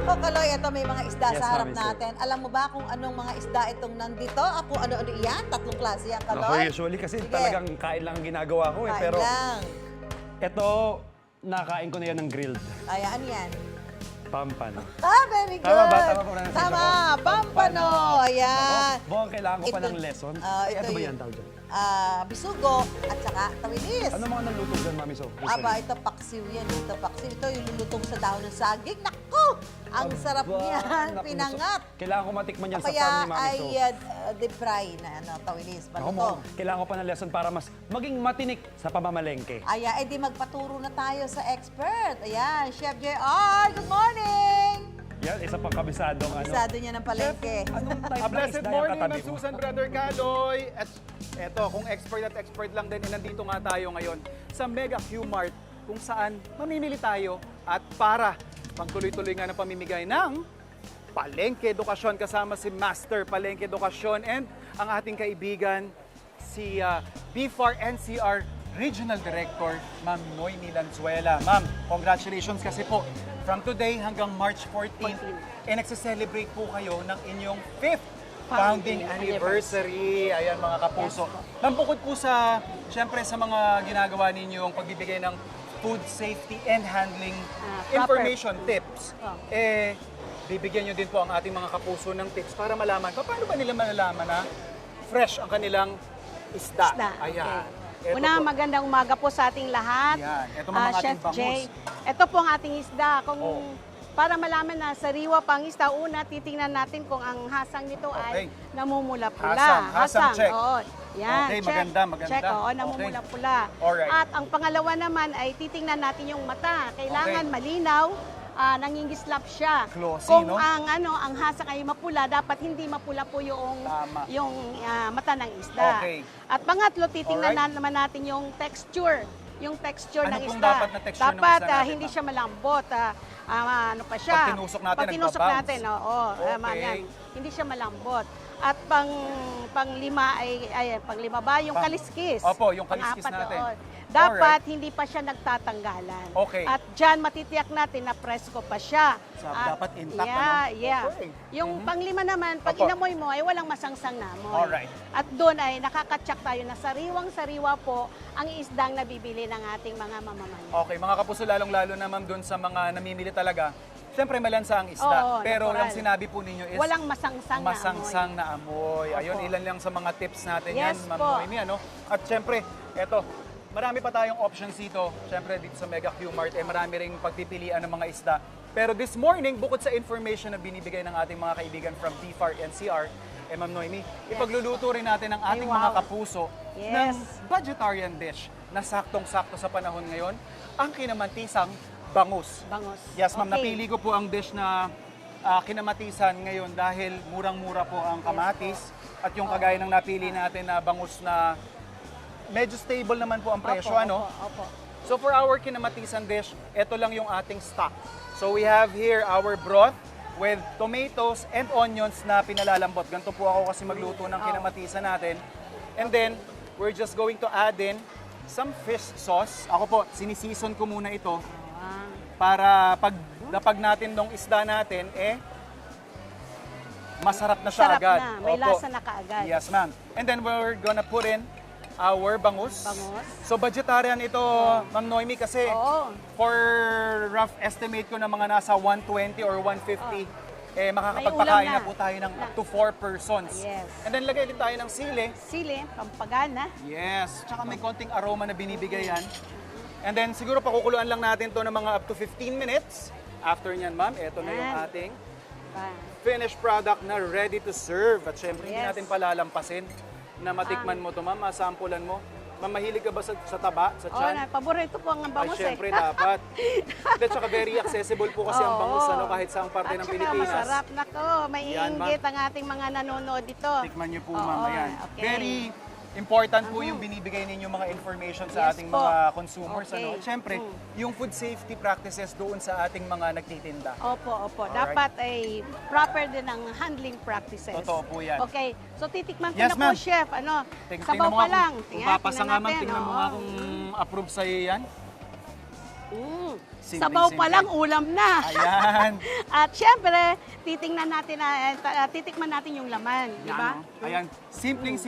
Nako, Kaloy, ito may mga isda Yes, sa harap Mami Sue. natin. Alam mo ba kung anong mga isda itong nandito? Kung ano-ano iyan? Tatlong klase yan, Ako Kaloy? usually kasi Sige. talagang kain lang ang ginagawa ko eh. Kain Pero lang. ito, nakain ko na yan ng grilled. Ay, ano yan? Pampano. Very good. Tama ba? Tama ko na natin Tama, ako. pampano. Ayan. Bukang kailangan ko pa Ito- ng lesson. ito Ito ba yung- yan tawag dyan? Bisugo at saka tawilis. Ano mga naluto dyan, Mami So? Aba, ito paksiw yan. Ito paksiw. Ito yung lulutong sa dahon ng saging. Naku! Ang sarap niyan. Naku, Pinangat. Kailangan ko matikman yan sa Kaya farm ni Mami ay So. deep fry na tawilis. Ako mo, Balutong. kailangan ko pa ng lesson para mas maging matinik sa pamamalengke. Aya, edi magpaturo na tayo sa expert. Ayan, Chef JR, good morning! Yan, isa pang kabisadong ano. Isado niya ng palengke. Anong type A ng blessed isda yung morning, katabi Ma'am mo? Susan, Brother Kaloy. At eto, kung expert at expert lang din, nandito nga tayo ngayon sa Mega Q-Mart kung saan mamimili tayo at para pagtuloy-tuloy nga ng pamimigay ng Palengke Edukasyon kasama si Master Palengke Edukasyon and ang ating kaibigan si BFAR NCR Regional Director, Ma'am Noemi Lanzuela. Ma'am, congratulations kasi po from today hanggang March 14, nagse-celebrate po kayo ng inyong 5th founding anniversary. Ayan mga kapuso. Ma'am, bukod po sa, syempre sa mga ginagawa ninyong pagbibigay ng food safety and handling information tips, bibigyan nyo din po ang ating mga kapuso ng tips para malaman, paano ba nila malalaman na fresh ang kanilang isda? Ayan. Okay. Eto Una, po. magandang umaga po sa ating lahat. Yan. Ito mga ating Chef bangus. Jay. Ito po ang ating isda. Para malaman na sariwa pang isda, una, titingnan natin kung ang hasang nito ay namumula-pula. Hasang, check. Oo. Yan, Okay, check. maganda, maganda. Check, oo, Okay. namumula-pula. Alright. At ang pangalawa naman ay titingnan natin yung mata. Kailangan Okay. malinaw, nangingislap siya. Glossy, Kung no? ang hasang ay mapula, dapat hindi mapula po yung Tama. mata ng isda. Okay. At pangatlo, titingnan Alright. naman natin yung texture. Yung texture Ano ng pong isda. dapat na texture ng Dapat, isda natin, hindi ma'am? siya malambot. Ano pa siya? Pag tinusok natin, Pag tinusok nagbabounce. natin, oo. Okay. Yan. Hindi siya malambot. At panglima panglima ba? Yung Pang- kaliskis. Opo, yung kaliskis Pang-apat, natin. oo. Dapat hindi pa siya nagtatanggalan. Okay. At dyan matitiyak natin na presko pa siya. So, At, dapat intact, yeah, ano? Yeah. Okay. Yung panglima naman, pag Opo. inamoy mo, ay walang masangsang na amoy. Alright. At doon ay nakakatsak tayo na sariwang-sariwa po ang isdang nabibili ng ating mga mamamayan. Okay, mga kapuso, lalong-lalo na ma'am doon sa mga namimili talaga, siyempre malansa ang isda. Oo, pero natural. yung sinabi po ninyo is Walang masangsang na amoy. na amoy. Ayun, Opo. ilan lang sa mga tips natin Yes yan, Ma'am po. Noemi. Ano? At siyempre, eto, marami pa tayong options dito. Siyempre, dito sa Mega Q-Mart, marami ring pagpipilian ng mga isda. Pero this morning, bukod sa information na binibigay ng ating mga kaibigan from BFAR NCR, Ma'am Noemi, ipagluluto rin natin ang ating Ay, wow. mga kapuso ng Yes. vegetarian dish na saktong-sakto sa panahon ngayon, ang kinamantisang bangus. Bangus. Yes, ma'am. Okay. Napili ko po ang dish na kinamatisan ngayon dahil murang-mura po ang kamatis at yung kagaya ng napili natin na bangus na medyo stable naman po ang presyo. Opo, opo. So for our kinamatisan dish, ito lang yung ating stock. So we have here our broth with tomatoes and onions na pinalalambot. Ganito po ako kasi magluto ng kinamatisan natin. And then, we're just going to add in some fish sauce. Ako po, sinisison ko muna ito para pag napag natin ng isda natin, masarap na siya Sarap agad. na. May Opo. lasa na kaagad. Yes, ma'am. And then we're gonna put in our bangus. Bangus. So vegetarian ito, Ma'am Noemi, kasi Oo. for rough estimate ko na mga nasa 120 or 150, makakapagpakain May ulam na na. po tayo ng up to 4 persons. Yes. And then lagay din tayo ng sili. Sili, pampagana. Yes. Tsaka may konting aroma na binibigay yan. And then siguro pakukuluan lang natin to ng mga up to 15 minutes. After nyan, ma'am, ito na yung Yan. ating Pa. finished product na ready to serve. At syempre, hindi Yes. natin palalampasin na matikman mo to, ma'am, masampulan mo. Ma'am, mahilig ka ba sa taba, sa Oo, tiyan? paborito po ang Ay, bangus syempre, eh. dapat. At saka very accessible po kasi ang bangus, ano, kahit saang parte At ng saka Pilipinas. masarap. Nako, may Yan, ma'am. inggit ang ating mga nanonood dito. Tikman niyo po, Oo, ma'am. Ayan. okay. Very important po yung binibigay ninyo mga information sa Yes ating po. mga consumers. Okay. Ano? At syempre, yung food safety practices doon sa ating mga nagtitinda. Opo, opo. Alright. Dapat ay proper din ang handling practices. Totoo po yan. Okay. So titikman ko Yes, na ma'am. po, chef. Ano, Tingnan sabaw mo pa nga lang. kung papasa nga, ma'am. natin, Tingnan mo oo. nga kung approve sa'yo yan. Sabaw pa lang, ulam na. Ayan. At syempre, titikman natin yung laman, di ba? Ayan. Simpleng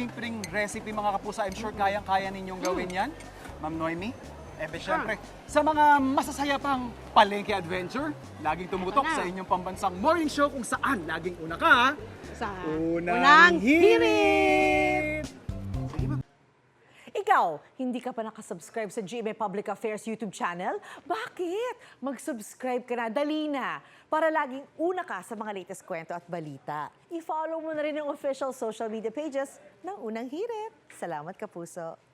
recipe mga kapusa. I'm sure kayang-kaya ninyong gawin yan. Ma'am Noemi, syempre, sa mga masasaya pang palengke adventure, laging tumutok Ano na? sa inyong pambansang morning show kung saan laging una ka. Sa Unang hirit! Ikaw, hindi ka pa nakasubscribe sa GMA Public Affairs YouTube channel? Bakit? Mag-subscribe ka na, dali na, para laging una ka sa mga latest kwento at balita. I-follow mo na rin ang official social media pages ng Unang Hirit. Salamat, Kapuso.